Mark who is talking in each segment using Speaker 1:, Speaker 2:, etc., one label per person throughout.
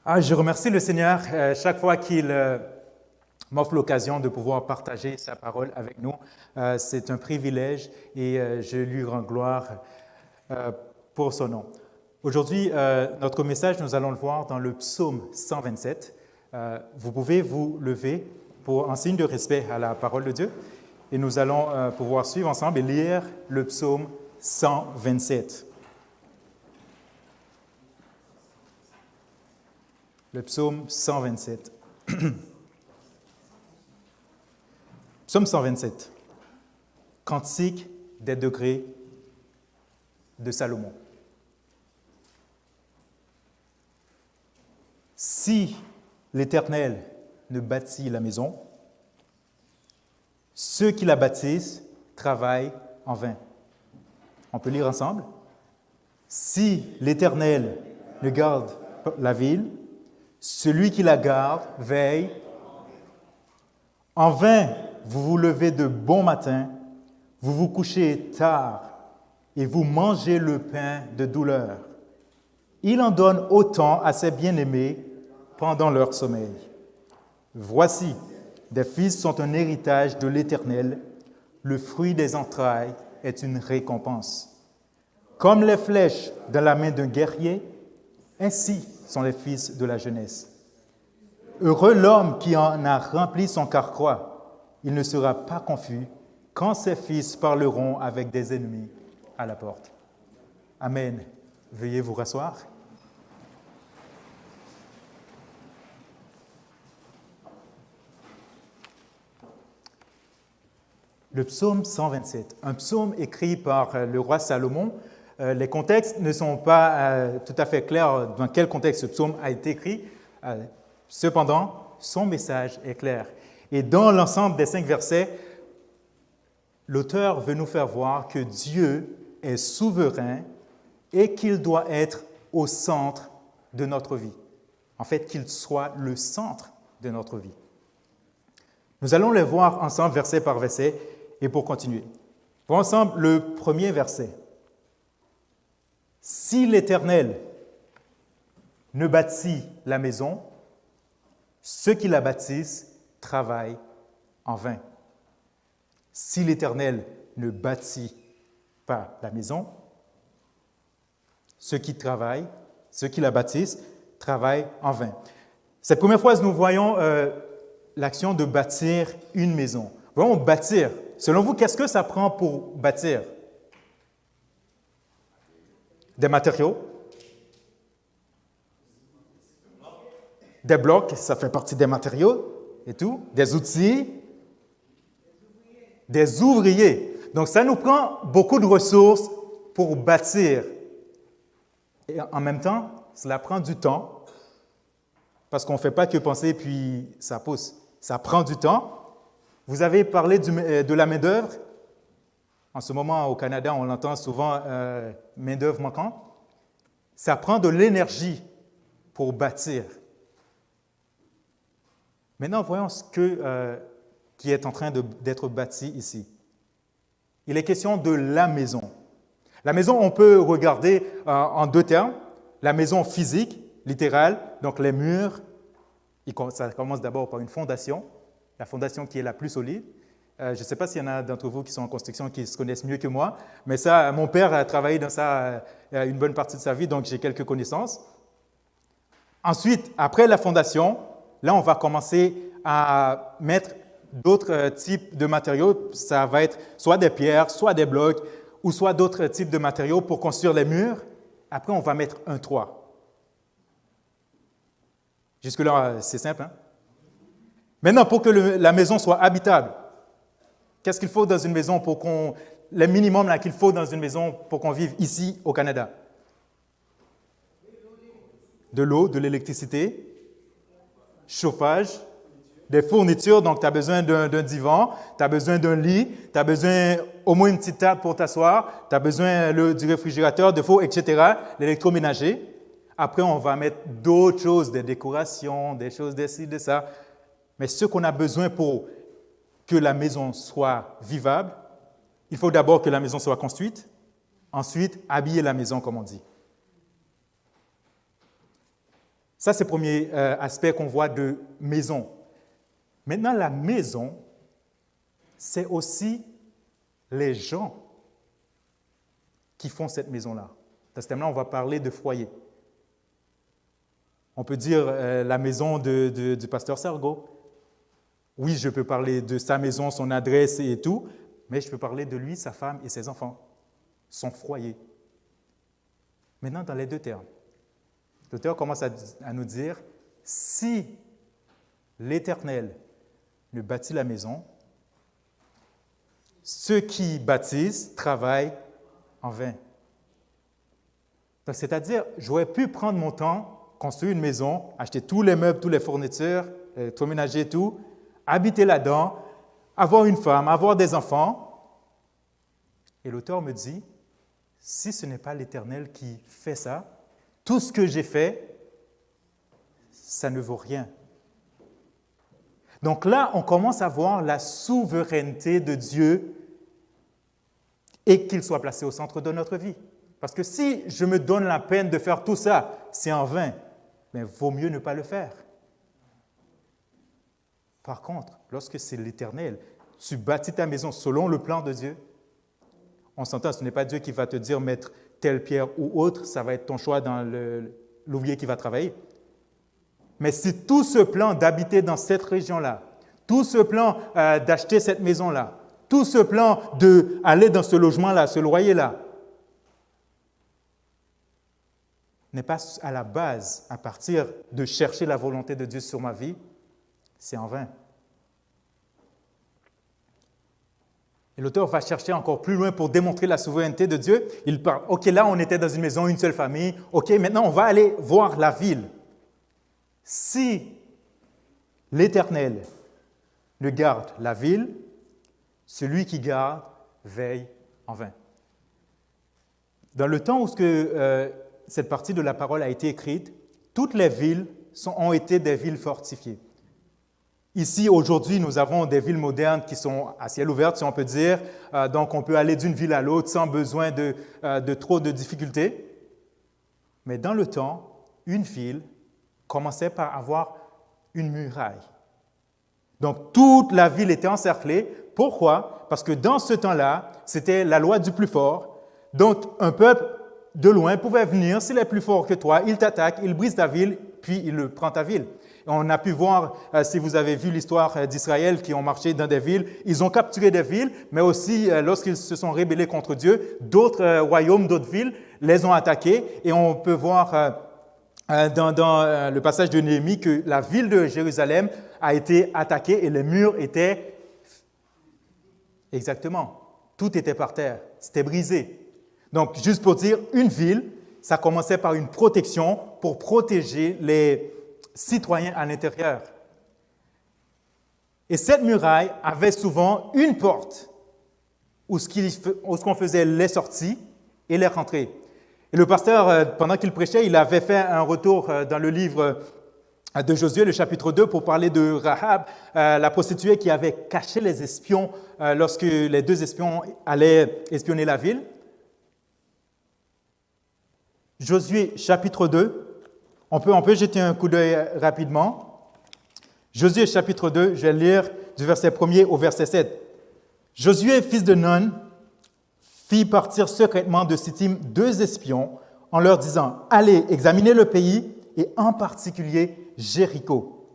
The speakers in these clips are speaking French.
Speaker 1: Je remercie le Seigneur chaque fois qu'il m'offre l'occasion de pouvoir partager sa parole avec nous. C'est un privilège et je lui rends gloire pour son nom. Aujourd'hui, notre message, nous allons le voir dans le psaume 127. Vous pouvez vous lever en signe de respect à la parole de Dieu et nous allons pouvoir suivre ensemble et lire le psaume 127. Le psaume 127. Psaume 127. Cantique des degrés de Salomon. Si l'Éternel ne bâtit la maison, ceux qui la bâtissent travaillent en vain. On peut lire ensemble. Si l'Éternel ne garde la ville, celui qui la garde veille. En vain, vous vous levez de bon matin, vous vous couchez tard et vous mangez le pain de douleur. Il en donne autant à ses bien-aimés pendant leur sommeil. Voici, des fils sont un héritage de l'Éternel, le fruit des entrailles est une récompense. Comme les flèches dans la main d'un guerrier, ainsi sont les fils de la jeunesse. Heureux l'homme qui en a rempli son carquois, il ne sera pas confus quand ses fils parleront avec des ennemis à la porte. Amen. Veuillez vous rasseoir. Le psaume 127, un psaume écrit par le roi Salomon. Les contextes ne sont pas tout à fait clairs dans quel contexte ce psaume a été écrit. Cependant, son message est clair. Et dans l'ensemble des 5 versets, l'auteur veut nous faire voir que Dieu est souverain et qu'il doit être au centre de notre vie. En fait, qu'il soit le centre de notre vie. Nous allons les voir ensemble, verset par verset, et pour continuer. Voyons ensemble le premier verset. Si l'Éternel ne bâtit la maison, ceux qui la bâtissent travaillent en vain. Si l'Éternel ne bâtit pas la maison, ceux qui la bâtissent, travaillent en vain. Cette première phrase, nous voyons l'action de bâtir une maison. Voyons bâtir. Selon vous, qu'est-ce que ça prend pour bâtir? Des matériaux, des blocs, ça fait partie des matériaux et tout, des outils, des ouvriers. Donc, ça nous prend beaucoup de ressources pour bâtir. Et en même temps, cela prend du temps, parce qu'on ne fait pas que penser puis ça pousse. Ça prend du temps. Vous avez parlé de la main-d'œuvre. En ce moment, au Canada, on l'entend souvent, main-d'œuvre manquante. Ça prend de l'énergie pour bâtir. Maintenant, voyons ce qui est en train d'être bâti ici. Il est question de la maison. La maison, on peut regarder en 2 termes. La maison physique, littérale, donc les murs. Ça commence d'abord par une fondation, la fondation qui est la plus solide. Je ne sais pas s'il y en a d'entre vous qui sont en construction qui se connaissent mieux que moi, mais ça, mon père a travaillé dans ça une bonne partie de sa vie, donc j'ai quelques connaissances. Ensuite, après la fondation, là, on va commencer à mettre d'autres types de matériaux. Ça va être soit des pierres, soit des blocs, ou soit d'autres types de matériaux pour construire les murs. Après, on va mettre un toit. Jusque-là, c'est simple, hein? Maintenant, pour que la maison soit habitable, qu'est-ce qu'il faut dans une maison le minimum qu'il faut dans une maison pour qu'on vive ici au Canada? De l'eau, de l'électricité, chauffage, des fournitures. Donc, tu as besoin d'un divan, tu as besoin d'un lit, tu as besoin au moins une petite table pour t'asseoir, tu as besoin du réfrigérateur, de four, etc., l'électroménager. Après, on va mettre d'autres choses, des décorations, des choses de ci, de ça. Mais ce qu'on a besoin pour que la maison soit vivable, il faut d'abord que la maison soit construite, ensuite habiller la maison, comme on dit. Ça, c'est le premier aspect qu'on voit de maison. Maintenant, la maison, c'est aussi les gens qui font cette maison-là. Dans ce thème-là, on va parler de foyer. On peut dire la maison du pasteur Sergo. Oui, je peux parler de sa maison, son adresse et tout, mais je peux parler de lui, sa femme et ses enfants, son foyer. Maintenant, dans les deux termes, l'auteur commence à nous dire, si l'Éternel ne bâtit la maison, ceux qui bâtissent travaillent en vain. Donc, c'est-à-dire, j'aurais pu prendre mon temps, construire une maison, acheter tous les meubles, toutes les fournitures, tout ménager et tout, habiter là-dedans, avoir une femme, avoir des enfants. Et l'auteur me dit, si ce n'est pas l'Éternel qui fait ça, tout ce que j'ai fait, ça ne vaut rien. Donc là, on commence à voir la souveraineté de Dieu et qu'il soit placé au centre de notre vie. Parce que si je me donne la peine de faire tout ça, c'est en vain, mais il vaut mieux ne pas le faire. Par contre, lorsque c'est l'Éternel, tu bâtis ta maison selon le plan de Dieu, on s'entend, ce n'est pas Dieu qui va te dire mettre telle pierre ou autre, ça va être ton choix dans l'ouvrier qui va travailler. Mais si tout ce plan d'habiter dans cette région-là, tout ce plan d'acheter cette maison-là, tout ce plan d'aller dans ce logement-là, ce loyer-là, n'est pas à la base, à partir de chercher la volonté de Dieu sur ma vie, c'est en vain. Et l'auteur va chercher encore plus loin pour démontrer la souveraineté de Dieu. Il parle, OK, là, on était dans une maison, une seule famille. OK, maintenant, on va aller voir la ville. Si l'Éternel ne garde la ville, celui qui garde veille en vain. Dans le temps où cette partie de la parole a été écrite, toutes les villes ont été des villes fortifiées. Ici, aujourd'hui, nous avons des villes modernes qui sont à ciel ouvert, si on peut dire. Donc, on peut aller d'une ville à l'autre sans besoin de trop de difficultés. Mais dans le temps, une ville commençait par avoir une muraille. Donc, toute la ville était encerclée. Pourquoi? Parce que dans ce temps-là, c'était la loi du plus fort. Donc, un peuple de loin pouvait venir, s'il est plus fort que toi, il t'attaque, il brise ta ville, puis il prend ta ville. On a pu voir, si vous avez vu l'histoire d'Israël qui ont marché dans des villes, ils ont capturé des villes, mais aussi lorsqu'ils se sont rébellés contre Dieu, d'autres royaumes, d'autres villes les ont attaqués. Et on peut voir dans le passage de Néhémie que la ville de Jérusalem a été attaquée et les murs étaient... Exactement, tout était par terre, c'était brisé. Donc, juste pour dire, une ville, ça commençait par une protection pour protéger les citoyens à l'intérieur. Et cette muraille avait souvent une porte où ce qu'on faisait les sorties et les rentrées. Et le pasteur, pendant qu'il prêchait, il avait fait un retour dans le livre de Josué, le chapitre 2, pour parler de Rahab, la prostituée qui avait caché les espions lorsque les deux espions allaient espionner la ville. Josué, chapitre 2, on peut jeter un coup d'œil rapidement. Josué, chapitre 2, je vais lire du verset 1er au verset 7. Josué, fils de Nun, fit partir secrètement de Sittim 2 espions en leur disant « Allez, examinez le pays, et en particulier Jéricho,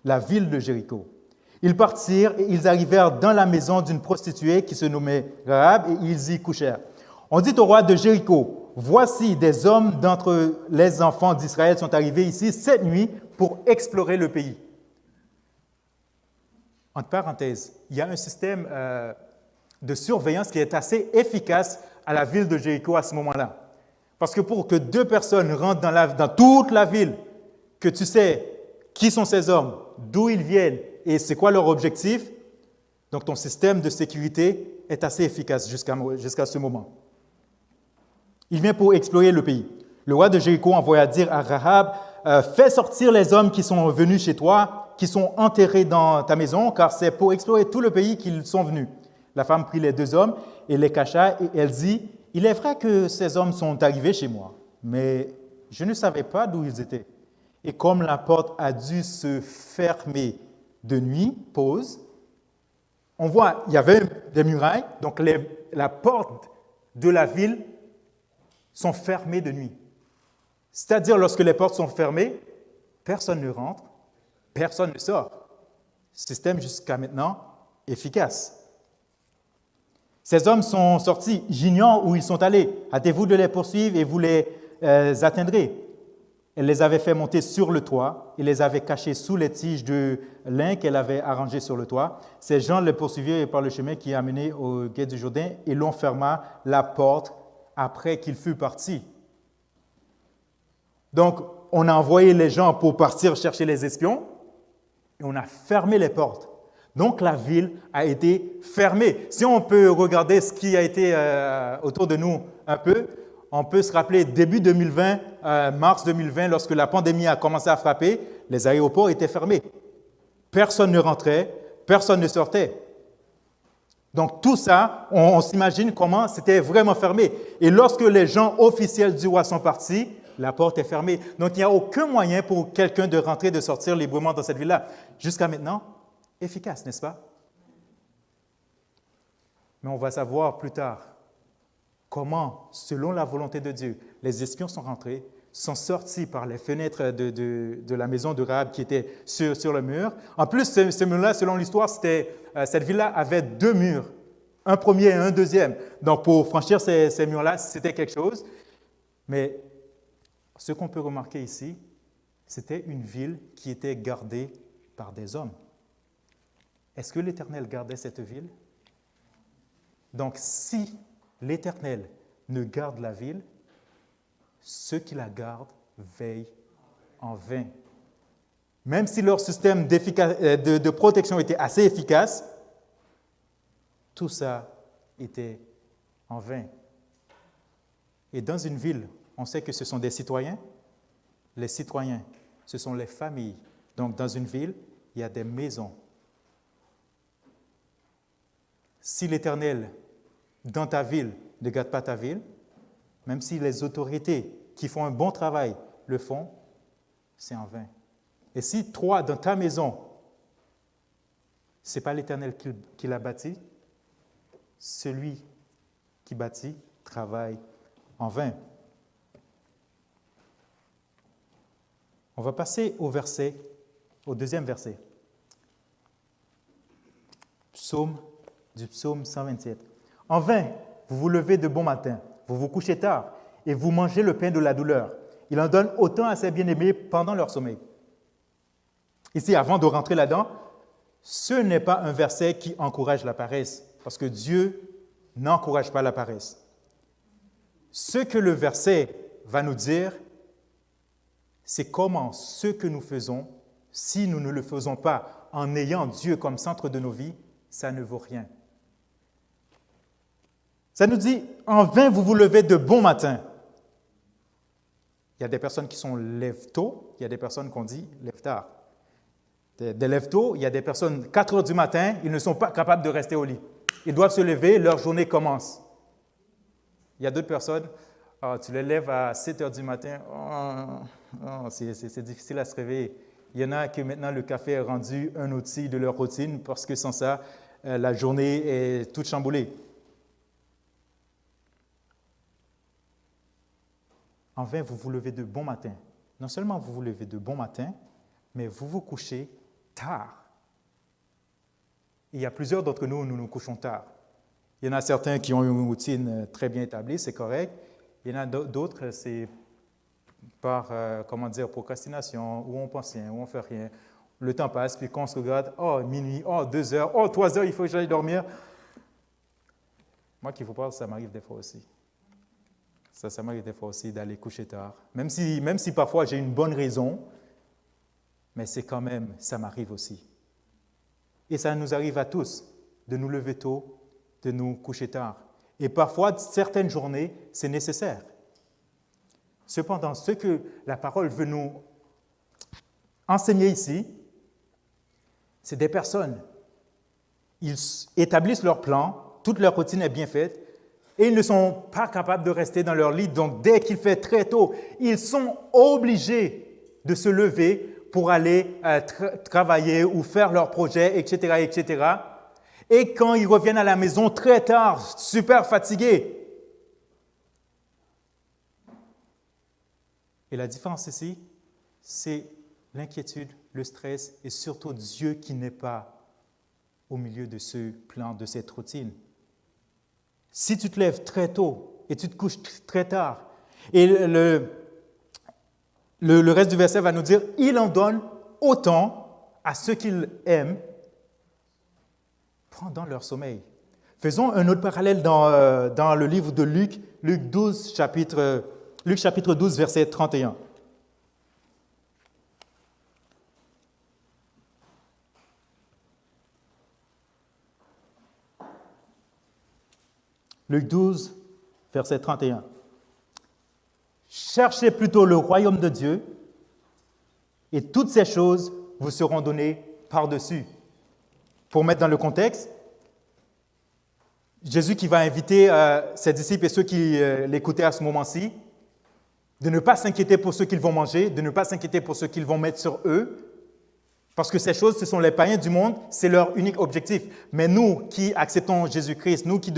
Speaker 1: la ville de Jéricho. » Ils partirent et ils arrivèrent dans la maison d'une prostituée qui se nommait Rahab, et ils y couchèrent. On dit au roi de Jéricho, « Voici des hommes d'entre les enfants d'Israël sont arrivés ici cette nuit pour explorer le pays. » Entre parenthèses, il y a un système de surveillance qui est assez efficace à la ville de Jéricho à ce moment-là. Parce que pour que 2 personnes rentrent dans toute la ville, que tu sais qui sont ces hommes, d'où ils viennent et c'est quoi leur objectif, donc ton système de sécurité est assez efficace jusqu'à ce moment. Il vient pour explorer le pays. Le roi de Jéricho envoya dire à Rahab, « Fais sortir les hommes qui sont venus chez toi, qui sont enterrés dans ta maison, car c'est pour explorer tout le pays qu'ils sont venus. » La femme prit les 2 hommes et les cacha, et elle dit, « Il est vrai que ces hommes sont arrivés chez moi, mais je ne savais pas d'où ils étaient. » Et comme la porte a dû se fermer de nuit, pause, on voit, il y avait des murailles, donc la porte de la ville sont fermées de nuit. C'est-à-dire, lorsque les portes sont fermées, personne ne rentre, personne ne sort. Système jusqu'à maintenant efficace. Ces hommes sont sortis, j'ignore où ils sont allés. Hâtez-vous de les poursuivre et vous les atteindrez. Elle les avait fait monter sur le toit et les avait cachés sous les tiges de lin qu'elle avait arrangées sur le toit. Ces gens les poursuivirent par le chemin qui a mené au gué du Jourdain et l'on ferma la porte après qu'il fût parti. Donc, on a envoyé les gens pour partir chercher les espions et on a fermé les portes. Donc, la ville a été fermée. Si on peut regarder ce qui a été autour de nous un peu, on peut se rappeler début 2020, mars 2020, lorsque la pandémie a commencé à frapper, les aéroports étaient fermés. Personne ne rentrait, personne ne sortait. Donc tout ça, on s'imagine comment c'était vraiment fermé. Et lorsque les gens officiels du roi sont partis, la porte est fermée. Donc il n'y a aucun moyen pour quelqu'un de rentrer, de sortir librement dans cette ville-là. Jusqu'à maintenant, efficace, n'est-ce pas? Mais on va savoir plus tard comment, selon la volonté de Dieu, les espions sont rentrés, sont sortis par les fenêtres de la maison de Rahab qui était sur le mur. En plus, ce mur-là, selon l'histoire, cette ville-là avait 2 murs, un premier et un deuxième. Donc, pour franchir ces murs-là, c'était quelque chose. Mais ce qu'on peut remarquer ici, c'était une ville qui était gardée par des hommes. Est-ce que l'Éternel gardait cette ville? Donc, si l'Éternel ne garde la ville, ceux qui la gardent veillent en vain. Même si leur système de protection était assez efficace, tout ça était en vain. Et dans une ville, on sait que ce sont des citoyens. Les citoyens, ce sont les familles. Donc, dans une ville, il y a des maisons. Si l'Éternel, dans ta ville, ne garde pas ta ville, même si les autorités qui font un bon travail le font, c'est en vain. Et si toi, dans ta maison, ce n'est pas l'Éternel qui l'a bâti, celui qui bâtit travaille en vain. On va passer au deuxième verset. Du psaume 127. En vain, vous vous levez de bon matin, vous vous couchez tard et vous mangez le pain de la douleur. Il en donne autant à ses bien-aimés pendant leur sommeil. Ici, avant de rentrer là-dedans, ce n'est pas un verset qui encourage la paresse, parce que Dieu n'encourage pas la paresse. Ce que le verset va nous dire, c'est comment ce que nous faisons, si nous ne le faisons pas en ayant Dieu comme centre de nos vies, ça ne vaut rien. Ça nous dit, en vain, vous vous levez de bon matin. Il y a des personnes qui sont lève tôt, il y a des personnes qu'on dit lève tard. Des lève tôt, il y a des personnes, 4 heures du matin, ils ne sont pas capables de rester au lit. Ils doivent se lever, leur journée commence. Il y a d'autres personnes, tu les lèves à 7 heures du matin, c'est difficile à se réveiller. Il y en a qui maintenant le café est rendu un outil de leur routine parce que sans ça, la journée est toute chamboulée. En vain, vous vous levez de bon matin. Non seulement vous vous levez de bon matin, mais vous vous couchez tard. Il y a plusieurs d'entre nous, nous nous couchons tard. Il y en a certains qui ont une routine très bien établie, c'est correct. Il y en a d'autres, c'est par, procrastination, où on pense rien, où on ne fait rien. Le temps passe, puis quand on se regarde, minuit, 2 heures, 3 heures, il faut que j'aille dormir. Moi qui vous parle, ça m'arrive des fois aussi. Ça m'arrive des fois aussi d'aller coucher tard. Même si parfois j'ai une bonne raison, mais c'est quand même, ça m'arrive aussi. Et ça nous arrive à tous, de nous lever tôt, de nous coucher tard. Et parfois, certaines journées, c'est nécessaire. Cependant, ce que la parole veut nous enseigner ici, c'est des personnes. Ils établissent leur plan, toute leur routine est bien faite, et ils ne sont pas capables de rester dans leur lit. Donc, dès qu'il fait très tôt, ils sont obligés de se lever pour aller travailler ou faire leurs projets, etc., etc. Et quand ils reviennent à la maison très tard, super fatigués. Et la différence ici, c'est l'inquiétude, le stress et surtout Dieu qui n'est pas au milieu de ce plan, de cette routine. Si tu te lèves très tôt et tu te couches très tard, et le reste du verset va nous dire « Il en donne autant à ceux qu'il aime pendant leur sommeil. » Faisons un autre parallèle dans le livre de Luc, Luc chapitre 12, verset 31. Luc 12, verset 31. Cherchez plutôt le royaume de Dieu et toutes ces choses vous seront données par-dessus. Pour mettre dans le contexte, Jésus qui va inviter ses disciples et ceux qui l'écoutaient à ce moment-ci de ne pas s'inquiéter pour ce qu'ils vont manger, de ne pas s'inquiéter pour ce qu'ils vont mettre sur eux, parce que ces choses, ce sont les païens du monde, c'est leur unique objectif. Mais nous qui acceptons Jésus-Christ, nous qui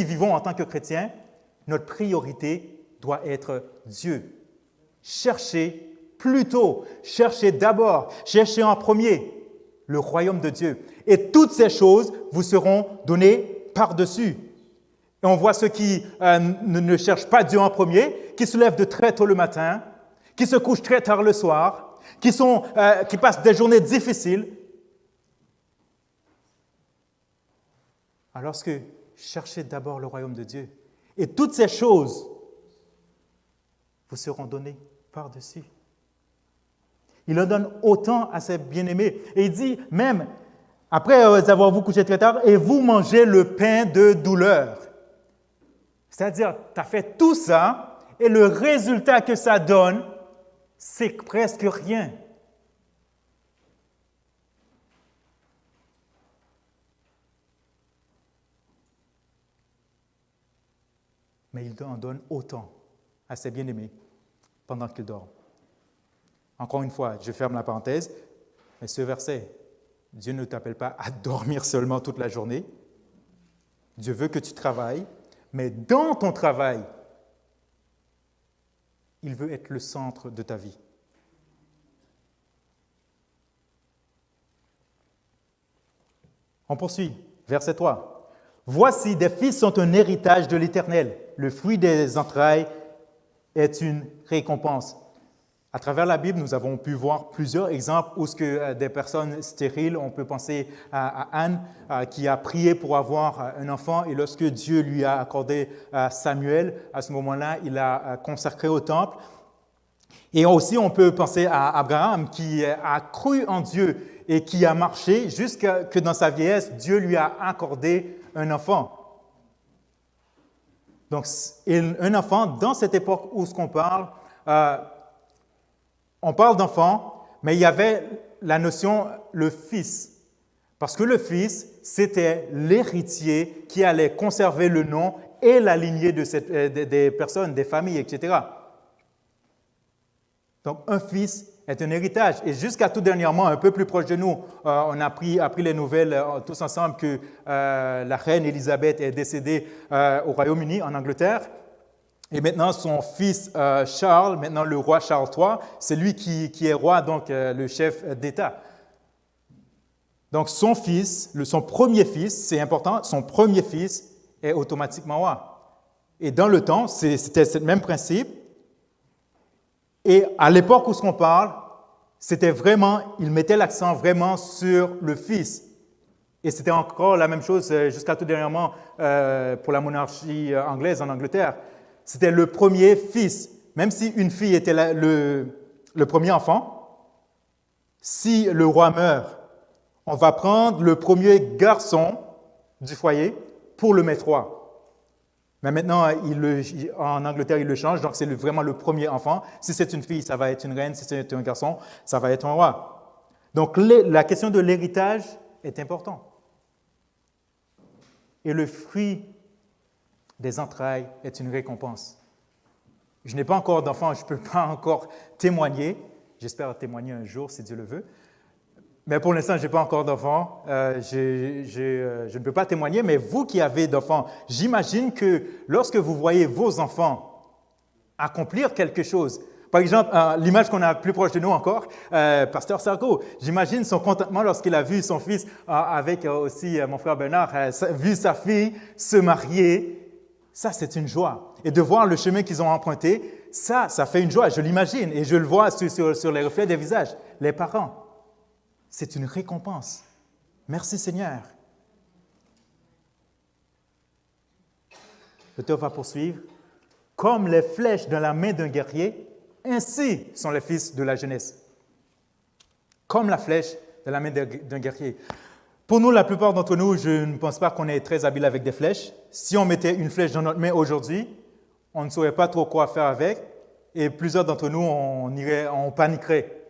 Speaker 1: vivons en tant que chrétiens, notre priorité doit être Dieu. Cherchez plutôt, cherchez d'abord, cherchez en premier le royaume de Dieu. Et toutes ces choses vous seront données par-dessus. Et on voit ceux qui ne cherchent pas Dieu en premier, qui se lèvent de très tôt le matin, qui se couchent très tard le soir, qui passent des journées difficiles. Alors que cherchez d'abord le royaume de Dieu. Et toutes ces choses vous seront données par-dessus. Il en donne autant à ses bien-aimés. Et il dit même, après avoir vous couché très tard, et vous mangez le pain de douleur. C'est-à-dire, tu as fait tout ça, et le résultat que ça donne, c'est presque rien. Mais il en donne autant à ses bien-aimés pendant qu'ils dorment. Encore une fois, je ferme la parenthèse, mais ce verset, Dieu ne t'appelle pas à dormir seulement toute la journée. Dieu veut que tu travailles, mais dans ton travail, il veut être le centre de ta vie. On poursuit, verset 3. « Voici, des fils sont un héritage de l'Éternel. Le fruit des entrailles est une récompense. » À travers la Bible, nous avons pu voir plusieurs exemples où ce que des personnes stériles, on peut penser à Anne qui a prié pour avoir un enfant et lorsque Dieu lui a accordé Samuel, à ce moment-là, il l'a consacré au temple. Et aussi, on peut penser à Abraham qui a cru en Dieu et qui a marché jusqu'à que dans sa vieillesse, Dieu lui a accordé un enfant. Donc, un enfant, dans cette époque où ce qu'on parle, on parle d'enfant, mais il y avait la notion le fils. Parce que le fils, c'était l'héritier qui allait conserver le nom et la lignée des personnes, des familles, etc. Donc, un fils est un héritage. Et jusqu'à tout dernièrement, un peu plus proche de nous, on a appris les nouvelles tous ensemble que la reine Élisabeth est décédée au Royaume-Uni, en Angleterre. Et maintenant, son fils Charles, maintenant le roi Charles III, c'est lui qui est roi, donc le chef d'État. Donc son fils, son premier fils, c'est important, son premier fils est automatiquement roi. Et dans le temps, c'était ce même principe. Et à l'époque où on parle, c'était vraiment, il mettait l'accent vraiment sur le fils. Et c'était encore la même chose jusqu'à tout dernièrement pour la monarchie anglaise en Angleterre. C'était le premier fils. Même si une fille était le premier enfant, si le roi meurt, on va prendre le premier garçon du foyer pour le mettre roi. Mais maintenant, en Angleterre, il le change, donc c'est vraiment le premier enfant. Si c'est une fille, ça va être une reine. Si c'est un garçon, ça va être un roi. Donc la question de l'héritage est importante. Et le fruit des entrailles est une récompense. Je n'ai pas encore d'enfant, je ne peux pas encore témoigner. J'espère témoigner un jour, si Dieu le veut. Mais pour l'instant, je n'ai pas encore d'enfant. Je ne peux pas témoigner, mais vous qui avez d'enfants, j'imagine que lorsque vous voyez vos enfants accomplir quelque chose, par exemple, l'image qu'on a plus proche de nous encore, Pasteur Sarko, j'imagine son contentement lorsqu'il a vu son fils, avec aussi mon frère Bernard, vu sa fille se marier. Ça, c'est une joie. Et de voir le chemin qu'ils ont emprunté, ça fait une joie, je l'imagine, et je le vois sur les reflets des visages. Les parents, c'est une récompense. Merci Seigneur. L'auteur va poursuivre. Comme les flèches dans la main d'un guerrier, ainsi sont les fils de la jeunesse. Comme la flèche dans la main d'un guerrier. Pour nous, la plupart d'entre nous, je ne pense pas qu'on est très habile avec des flèches. Si on mettait une flèche dans notre main aujourd'hui, on ne saurait pas trop quoi faire avec, et plusieurs d'entre nous, on paniquerait.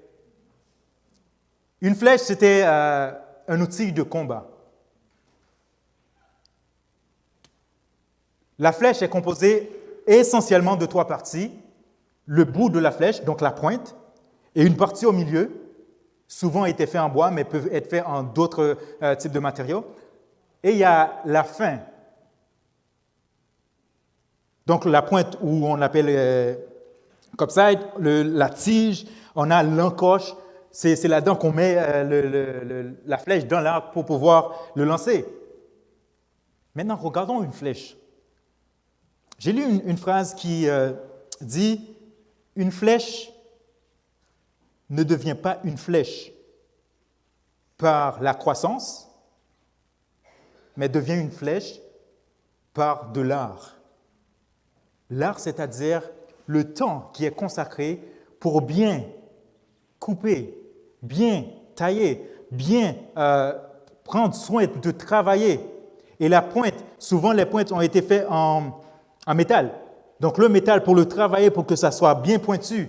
Speaker 1: Une flèche, c'était un outil de combat. La flèche est composée essentiellement de 3 parties. Le bout de la flèche, donc la pointe, et une partie au milieu, souvent était fait en bois, mais peuvent être faits en d'autres types de matériaux. Et il y a la fin. Donc la pointe où on appelle comme ça, la tige, on a l'encoche. C'est là-dedans qu'on met la flèche dans l'arc pour pouvoir le lancer. Maintenant, regardons une flèche. J'ai lu une phrase qui dit « Une flèche ne devient pas une flèche par la croissance, mais devient une flèche par de l'art. » L'art, c'est-à-dire le temps qui est consacré pour bien couper, bien tailler, bien prendre soin de travailler. Et la pointe, souvent les pointes ont été faites en métal. Donc le métal pour le travailler, pour que ça soit bien pointu.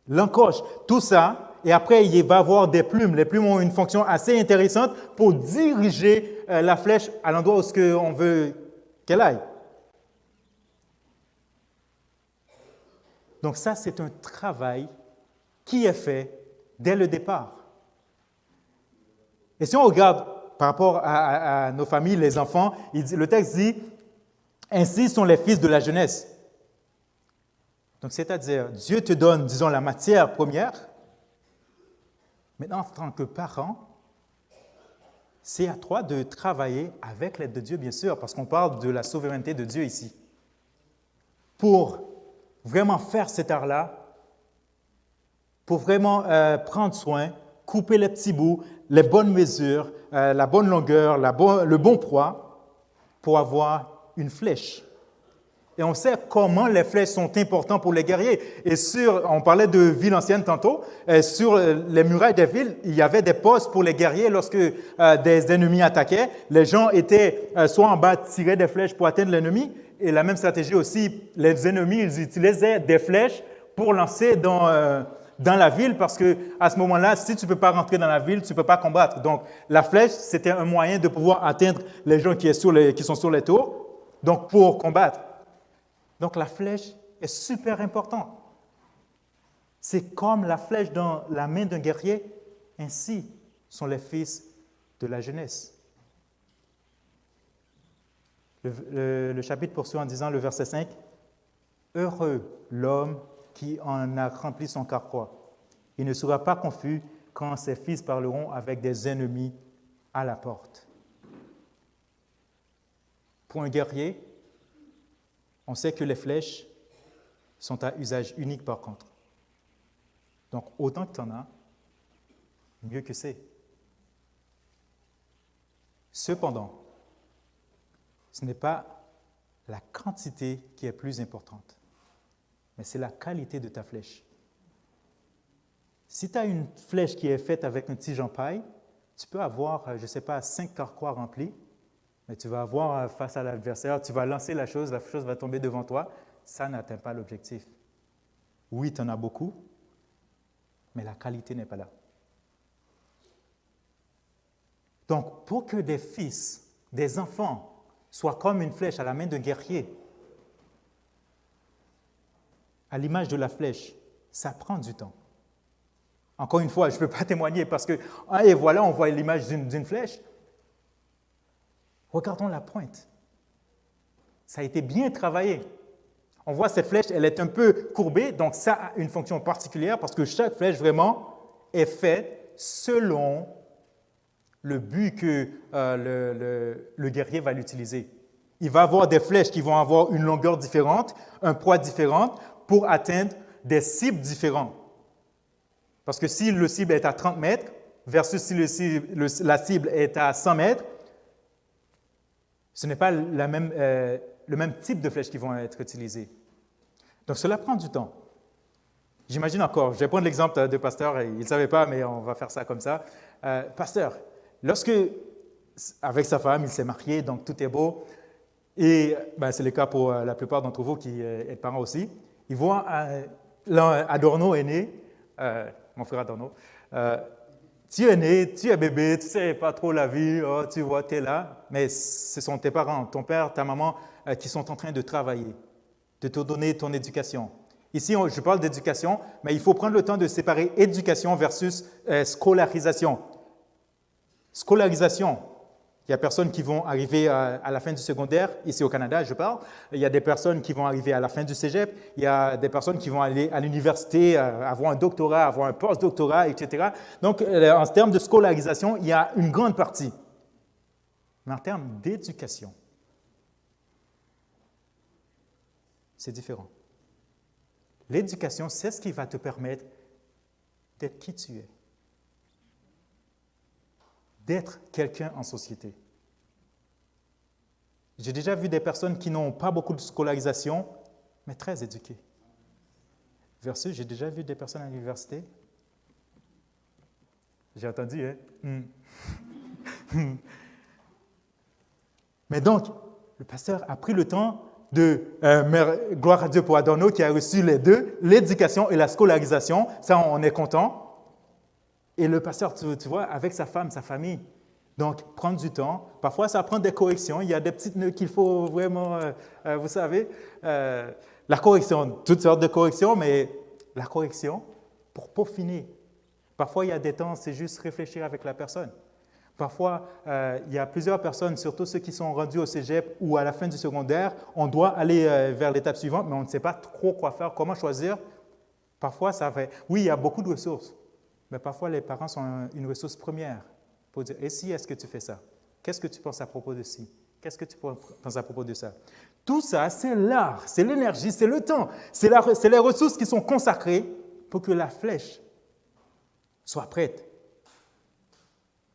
Speaker 1: L'encoche, tout ça. Et après, il va y avoir des plumes. Les plumes ont une fonction assez intéressante pour diriger la flèche à l'endroit où on veut qu'elle aille. Donc ça, c'est un travail qui est fait dès le départ. Et si on regarde par rapport à nos familles, les enfants, le texte dit « Ainsi sont les fils de la jeunesse ». Donc, c'est-à-dire, Dieu te donne, disons, la matière première. Maintenant, en tant que parent, c'est à toi de travailler avec l'aide de Dieu, bien sûr, parce qu'on parle de la souveraineté de Dieu ici. Pour vraiment faire cet art-là, pour vraiment prendre soin, couper les petits bouts, les bonnes mesures, la bonne longueur, le bon poids, pour avoir une flèche. Et on sait comment les flèches sont importantes pour les guerriers. Et on parlait de villes anciennes tantôt, sur les murailles des villes, il y avait des postes pour les guerriers lorsque des ennemis attaquaient. Les gens étaient soit en bas, tiraient des flèches pour atteindre l'ennemi, et la même stratégie aussi, les ennemis, ils utilisaient des flèches pour lancer dans la ville, parce qu'à ce moment-là, si tu ne peux pas rentrer dans la ville, tu ne peux pas combattre. Donc, la flèche, c'était un moyen de pouvoir atteindre les gens qui sont sur les tours, donc pour combattre. Donc, la flèche est super importante. C'est comme la flèche dans la main d'un guerrier, ainsi sont les fils de la jeunesse. Le chapitre poursuit en disant, le verset 5, « Heureux l'homme qui en a rempli son carquois. Il ne sera pas confus quand ses fils parleront avec des ennemis à la porte. » Pour un guerrier, on sait que les flèches sont à usage unique par contre. Donc, autant que tu en as, mieux que c'est. Cependant, ce n'est pas la quantité qui est plus importante, mais c'est la qualité de ta flèche. Si tu as une flèche qui est faite avec un tige en paille, tu peux avoir, je ne sais pas, 5 carquois remplis, mais tu vas avoir face à l'adversaire, tu vas lancer la chose va tomber devant toi, ça n'atteint pas l'objectif. Oui, tu en as beaucoup, mais la qualité n'est pas là. Donc, pour que des fils, des enfants, soient comme une flèche à la main d'un guerrier, à l'image de la flèche, ça prend du temps. Encore une fois, je ne peux pas témoigner parce que, et voilà, on voit l'image d'une flèche. Regardons la pointe. Ça a été bien travaillé. On voit cette flèche, elle est un peu courbée, donc ça a une fonction particulière parce que chaque flèche vraiment est faite selon le but que le guerrier va l'utiliser. Il va avoir des flèches qui vont avoir une longueur différente, un poids différent pour atteindre des cibles différentes. Parce que si le cible est à 30 mètres versus si la cible est à 100 mètres, ce n'est pas le même type de flèches qui vont être utilisées. Donc, cela prend du temps. J'imagine encore, je vais prendre l'exemple de pasteur, il ne savait pas, mais on va faire ça comme ça. Pasteur, lorsque, avec sa femme, il s'est marié, donc tout est beau, et c'est le cas pour la plupart d'entre vous qui êtes parents aussi, ils voient Adorno est né, mon frère Adorno, tu es né, tu es bébé, tu ne sais pas trop la vie, oh, tu vois, tu es là, mais ce sont tes parents, ton père, ta maman, qui sont en train de travailler, de te donner ton éducation. Ici, je parle d'éducation, mais il faut prendre le temps de séparer éducation versus scolarisation. Scolarisation, il y a des personnes qui vont arriver à la fin du secondaire, ici au Canada, je parle. Il y a des personnes qui vont arriver à la fin du cégep. Il y a des personnes qui vont aller à l'université, avoir un doctorat, avoir un post-doctorat, etc. Donc, en termes de scolarisation, il y a une grande partie. Mais en termes d'éducation, c'est différent. L'éducation, c'est ce qui va te permettre d'être qui tu es, d'être quelqu'un en société. J'ai déjà vu des personnes qui n'ont pas beaucoup de scolarisation, mais très éduquées. Versus, j'ai déjà vu des personnes à l'université. J'ai entendu, hein? Mais donc, le pasteur a pris le temps gloire à Dieu pour Adorno qui a reçu les deux, l'éducation et la scolarisation. Ça, on est content. Et le pasteur, tu vois, avec sa femme, sa famille. Donc, prendre du temps. Parfois, ça prend des corrections. Il y a des petites nœuds qu'il faut vraiment, vous savez, la correction, toutes sortes de corrections, mais la correction pour peaufiner. Parfois, il y a des temps, c'est juste réfléchir avec la personne. Parfois, il y a plusieurs personnes, surtout ceux qui sont rendus au cégep ou à la fin du secondaire, on doit aller vers l'étape suivante, mais on ne sait pas trop quoi faire, comment choisir. Parfois, ça fait... Oui, il y a beaucoup de ressources, mais parfois, les parents sont une ressource première pour dire, et si, est-ce que tu fais ça? Qu'est-ce que tu penses à propos de ci? Qu'est-ce que tu penses à propos de ça? Tout ça, c'est l'art, c'est l'énergie, c'est le temps, c'est les ressources qui sont consacrées pour que la flèche soit prête.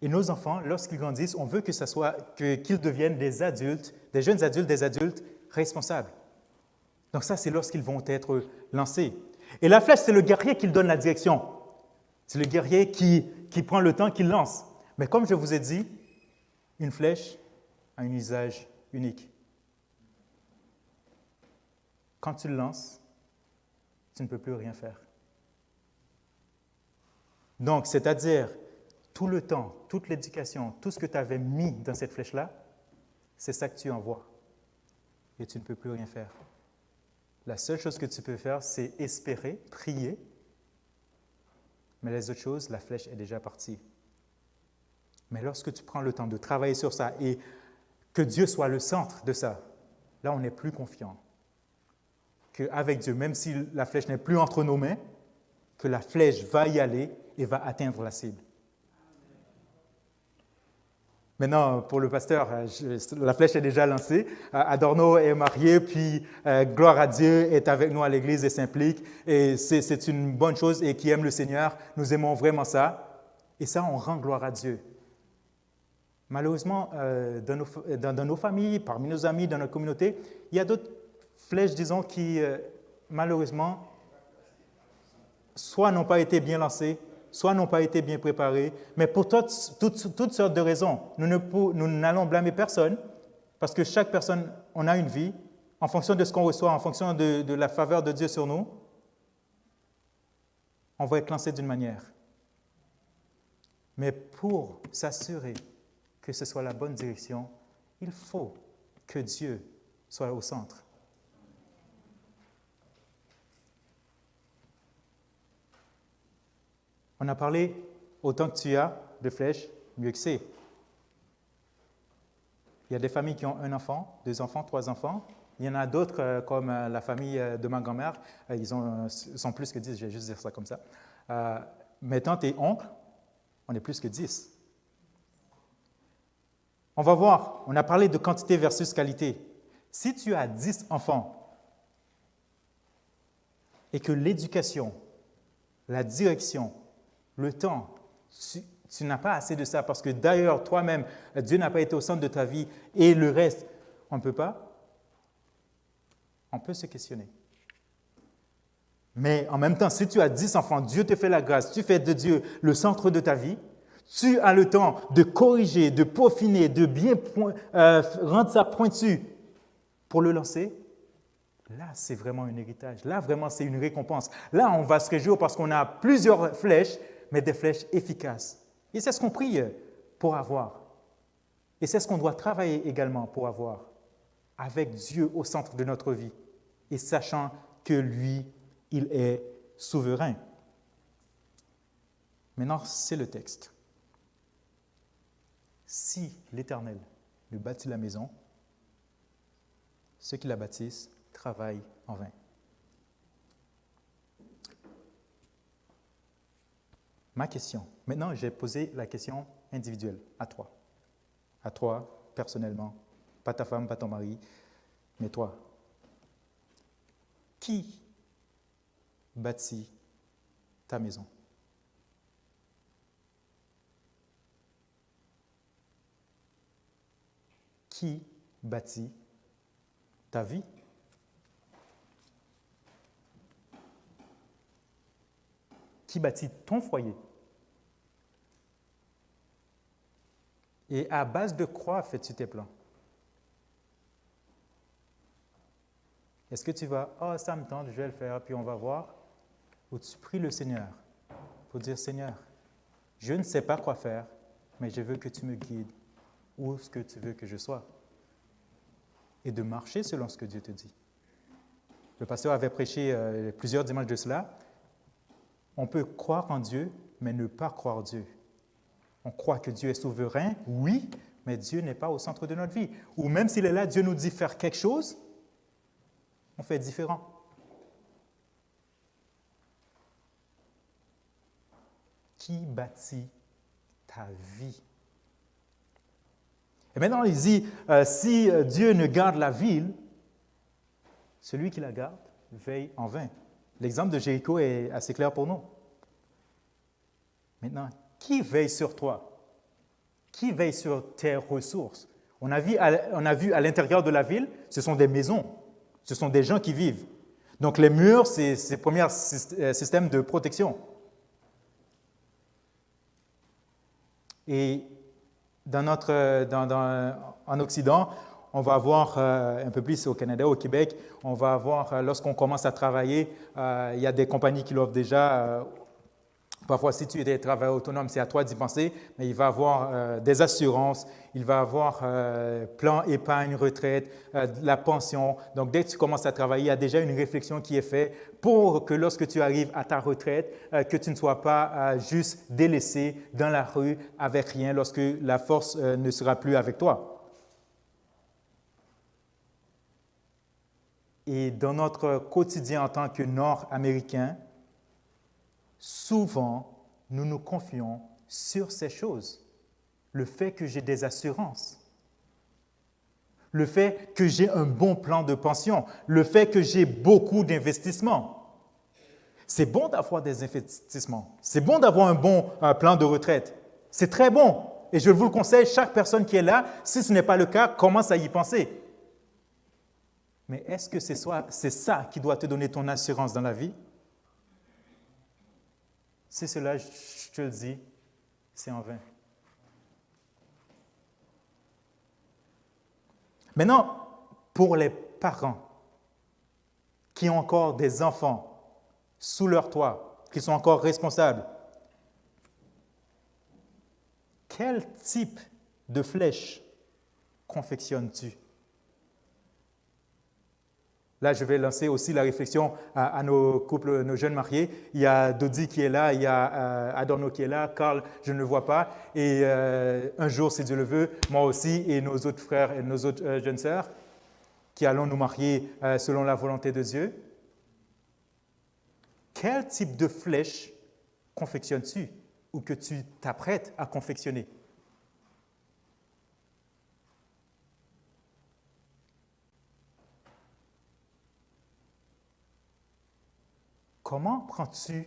Speaker 1: Et nos enfants, lorsqu'ils grandissent, on veut qu'ils deviennent des adultes, des jeunes adultes, des adultes responsables. Donc ça, c'est lorsqu'ils vont être lancés. Et la flèche, c'est le guerrier qui donne la direction. C'est le guerrier qui prend le temps, qui lance. Mais comme je vous ai dit, une flèche a un usage unique. Quand tu le lances, tu ne peux plus rien faire. Donc, c'est-à-dire, tout le temps, toute l'éducation, tout ce que tu avais mis dans cette flèche-là, c'est ça que tu envoies. Et tu ne peux plus rien faire. La seule chose que tu peux faire, c'est espérer, prier. Mais les autres choses, la flèche est déjà partie. Mais lorsque tu prends le temps de travailler sur ça et que Dieu soit le centre de ça, là, on est plus confiant. Qu'avec Dieu, même si la flèche n'est plus entre nos mains, que la flèche va y aller et va atteindre la cible. Maintenant, pour le pasteur, la flèche est déjà lancée. Adorno est marié, puis gloire à Dieu, est avec nous à l'Église et s'implique. Et c'est une bonne chose et qui aime le Seigneur. Nous aimons vraiment ça. Et ça, on rend gloire à Dieu. Malheureusement, dans nos familles, parmi nos amis, dans notre communauté, il y a d'autres flèches, disons, qui, malheureusement, soit n'ont pas été bien lancées, soit n'ont pas été bien préparés, mais pour toutes sortes de raisons. Nous n'allons blâmer personne, parce que chaque personne, on a une vie, en fonction de ce qu'on reçoit, en fonction de la faveur de Dieu sur nous, on va être lancé d'une manière. Mais pour s'assurer que ce soit la bonne direction, il faut que Dieu soit au centre. On a parlé, autant que tu as de flèches, mieux que c'est. Il y a des familles qui ont un enfant, 2 enfants, 3 enfants. Il y en a d'autres, comme la famille de ma grand-mère, ils sont plus que 10, je vais juste dire ça comme ça. Mes tantes et oncles, on est plus que 10. On va voir, on a parlé de quantité versus qualité. Si tu as 10 enfants et que l'éducation, la direction, le temps, tu n'as pas assez de ça parce que d'ailleurs, toi-même, Dieu n'a pas été au centre de ta vie et le reste, on ne peut pas. On peut se questionner. Mais en même temps, si tu as 10 enfants, Dieu te fait la grâce, tu fais de Dieu le centre de ta vie, tu as le temps de corriger, de peaufiner, de bien rendre ça pointu pour le lancer. Là, c'est vraiment un héritage. Là, vraiment, c'est une récompense. Là, on va se réjouir parce qu'on a plusieurs flèches, mais des flèches efficaces. Et c'est ce qu'on prie pour avoir. Et c'est ce qu'on doit travailler également pour avoir, avec Dieu au centre de notre vie et sachant que lui, il est souverain. Maintenant, c'est le texte. Si l'Éternel ne bâtit la maison, ceux qui la bâtissent travaillent en vain. Ma question. Maintenant, j'ai posé la question individuelle à toi. À toi, personnellement. Pas ta femme, pas ton mari, mais toi. Qui bâtit ta maison? Qui bâtit ta vie? Qui bâtit ton foyer? Et à base de quoi fais-tu tes plans? Est-ce que tu vas, ça me tente, je vais le faire, puis on va voir? Ou tu pries le Seigneur pour dire, Seigneur, je ne sais pas quoi faire, mais je veux que tu me guides où est-ce que tu veux que je sois? Et de marcher selon ce que Dieu te dit. Le pasteur avait prêché plusieurs dimanches de cela. On peut croire en Dieu, mais ne pas croire Dieu. On croit que Dieu est souverain, oui, mais Dieu n'est pas au centre de notre vie. Ou même s'il est là, Dieu nous dit faire quelque chose, on fait différent. Qui bâtit ta vie? Et maintenant, il dit, si Dieu ne garde la ville, celui qui la garde veille en vain. L'exemple de Jéricho est assez clair pour nous. Maintenant, qui veille sur toi? Qui veille sur tes ressources? On a vu à l'intérieur de la ville, ce sont des maisons, ce sont des gens qui vivent. Donc les murs, c'est le premier système de protection. Et en Occident, on va avoir, un peu plus au Canada, au Québec, on va avoir, lorsqu'on commence à travailler, il y a des compagnies qui l'offrent déjà. Parfois, si tu es travailleur autonome, c'est à toi d'y penser, mais il va avoir des assurances, il va avoir plan épargne, retraite, la pension. Donc, dès que tu commences à travailler, il y a déjà une réflexion qui est faite pour que lorsque tu arrives à ta retraite, que tu ne sois pas juste délaissé dans la rue avec rien lorsque la force ne sera plus avec toi. Et dans notre quotidien en tant que Nord-Américains, souvent, nous nous confions sur ces choses. Le fait que j'ai des assurances, le fait que j'ai un bon plan de pension, le fait que j'ai beaucoup d'investissements. C'est bon d'avoir des investissements. C'est bon d'avoir un bon plan de retraite. C'est très bon. Et je vous le conseille, chaque personne qui est là, si ce n'est pas le cas, commence à y penser. Mais est-ce que c'est ça qui doit te donner ton assurance dans la vie? Si cela, je te le dis, c'est en vain. Maintenant, pour les parents qui ont encore des enfants sous leur toit, qui sont encore responsables, quel type de flèche confectionnes-tu? Là, je vais lancer aussi la réflexion à nos couples, nos jeunes mariés. Il y a Dodi qui est là, il y a Adorno qui est là, Carl, je ne le vois pas. Et un jour, si Dieu le veut, moi aussi et nos autres frères et nos autres jeunes sœurs qui allons nous marier selon la volonté de Dieu. Quel type de flèche confectionnes-tu ou que tu t'apprêtes à confectionner? Comment prends-tu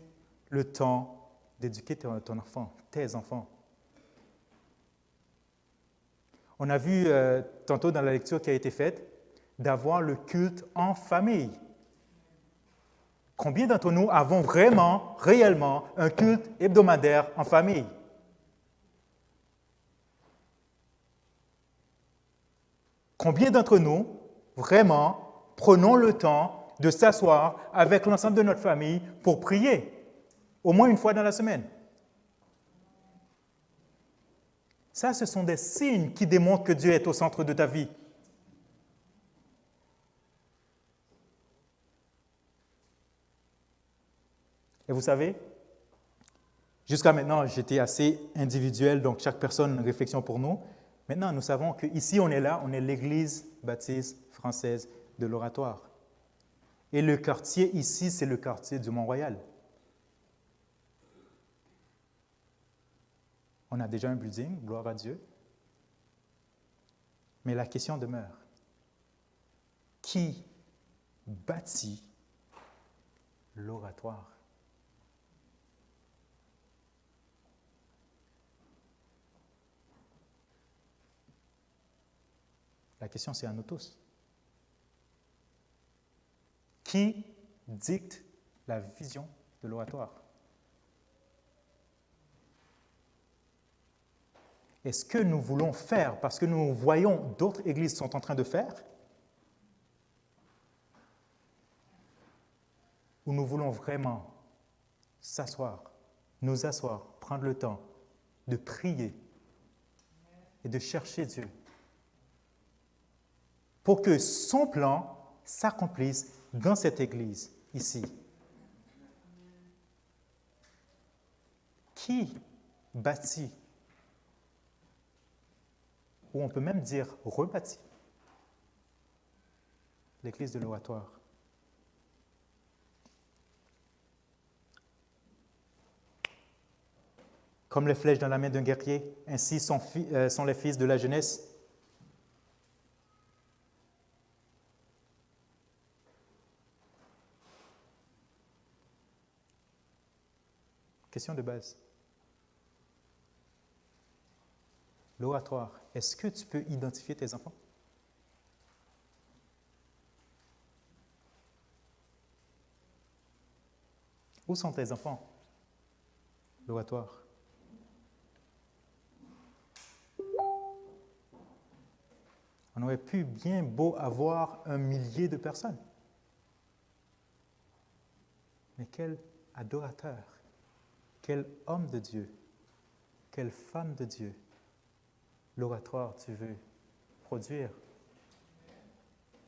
Speaker 1: le temps d'éduquer ton enfant, tes enfants? On a vu tantôt dans la lecture qui a été faite d'avoir le culte en famille. Combien d'entre nous avons vraiment, réellement, un culte hebdomadaire en famille? Combien d'entre nous, vraiment, prenons le temps de s'asseoir avec l'ensemble de notre famille pour prier, au moins une fois dans la semaine? Ça, ce sont des signes qui démontrent que Dieu est au centre de ta vie. Et vous savez, jusqu'à maintenant, j'étais assez individuel, donc chaque personne, une réflexion pour nous. Maintenant, nous savons qu'ici, on est là, on est l'Église baptiste française de l'Oratoire. Et le quartier ici, c'est le quartier du Mont-Royal. On a déjà un building, gloire à Dieu. Mais la question demeure. Qui bâtit l'Oratoire? La question, c'est à nous tous. Qui dicte la vision de l'Oratoire? Est-ce que nous voulons faire parce que nous voyons d'autres églises sont en train de faire? Ou nous voulons vraiment s'asseoir, nous asseoir, prendre le temps de prier et de chercher Dieu pour que son plan s'accomplisse dans cette église, ici? Qui bâtit, ou on peut même dire rebâtit, l'église de l'Oratoire? Comme les flèches dans la main d'un guerrier, ainsi sont les fils de la jeunesse. Question de base. L'Oratoire, est-ce que tu peux identifier tes enfants? Où sont tes enfants? L'Oratoire. On aurait pu bien beau avoir 1 millier de personnes. Mais quel adorateur, quel homme de Dieu, quelle femme de Dieu, l'Oratoire tu veux produire,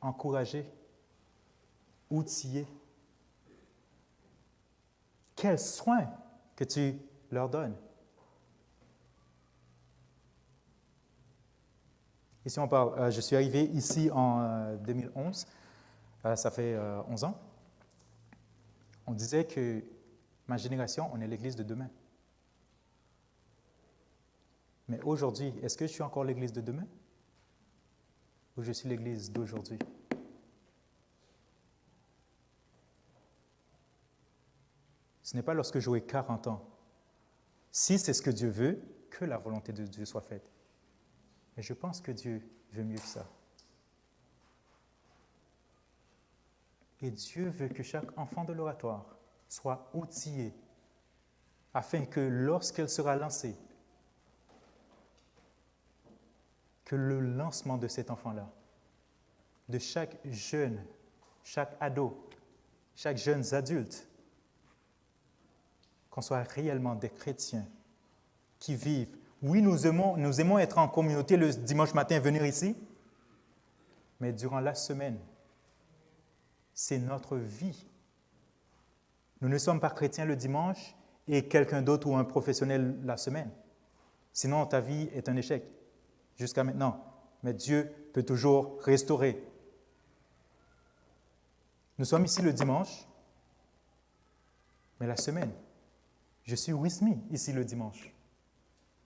Speaker 1: encourager, outiller. Quel soin que tu leur donnes. Ici, on parle, je suis arrivé ici en 2011, ça fait 11 ans. On disait que ma génération, on est l'Église de demain. Mais aujourd'hui, est-ce que je suis encore l'Église de demain? Ou je suis l'Église d'aujourd'hui? Ce n'est pas lorsque j'aurai 40 ans, si c'est ce que Dieu veut, que la volonté de Dieu soit faite. Mais je pense que Dieu veut mieux que ça. Et Dieu veut que chaque enfant de l'Oratoire soit outillé afin que lorsqu'elle sera lancée, que le lancement de cet enfant-là, de chaque jeune, chaque ado, chaque jeune adulte, qu'on soit réellement des chrétiens qui vivent. Oui, nous aimons être en communauté le dimanche matin, venir ici, mais durant la semaine, c'est notre vie. Nous ne sommes pas chrétiens le dimanche et quelqu'un d'autre ou un professionnel la semaine. Sinon, ta vie est un échec jusqu'à maintenant. Mais Dieu peut toujours restaurer. Nous sommes ici le dimanche, mais la semaine, je suis with me ici le dimanche.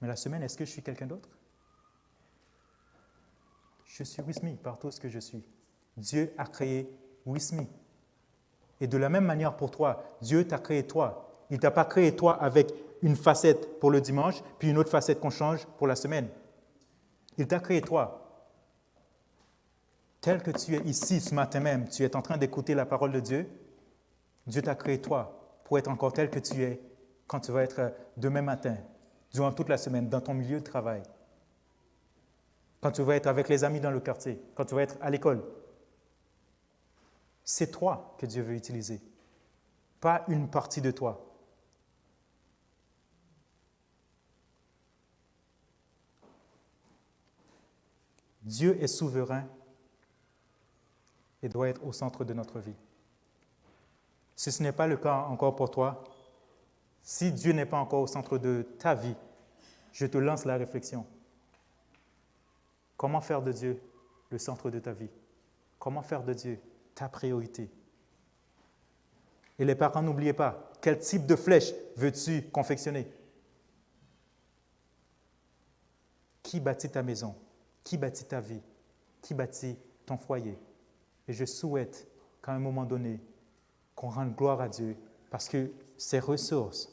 Speaker 1: Mais la semaine, est-ce que je suis quelqu'un d'autre? Je suis with me partout ce que je suis. Dieu a créé with me. Et de la même manière pour toi, Dieu t'a créé toi. Il ne t'a pas créé toi avec une facette pour le dimanche, puis une autre facette qu'on change pour la semaine. Il t'a créé toi. Tel que tu es ici ce matin même, tu es en train d'écouter la parole de Dieu. Dieu t'a créé toi pour être encore tel que tu es quand tu vas être demain matin, durant toute la semaine, dans ton milieu de travail. Quand tu vas être avec les amis dans le quartier, quand tu vas être à l'école. C'est toi que Dieu veut utiliser, pas une partie de toi. Dieu est souverain et doit être au centre de notre vie. Si ce n'est pas le cas encore pour toi, si Dieu n'est pas encore au centre de ta vie, je te lance la réflexion. Comment faire de Dieu le centre de ta vie? Comment faire de Dieu ta priorité? Et les parents, n'oubliez pas, quel type de flèche veux-tu confectionner? Qui bâtit ta maison? Qui bâtit ta vie? Qui bâtit ton foyer? Et je souhaite qu'à un moment donné, qu'on rende gloire à Dieu parce que ses ressources,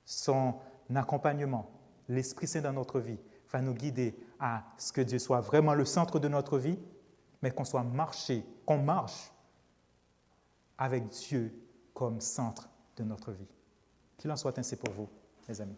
Speaker 1: son accompagnement, l'Esprit Saint dans notre vie va nous guider à ce que Dieu soit vraiment le centre de notre vie, mais qu'on marche avec Dieu comme centre de notre vie. Qu'il en soit ainsi pour vous, mes amis.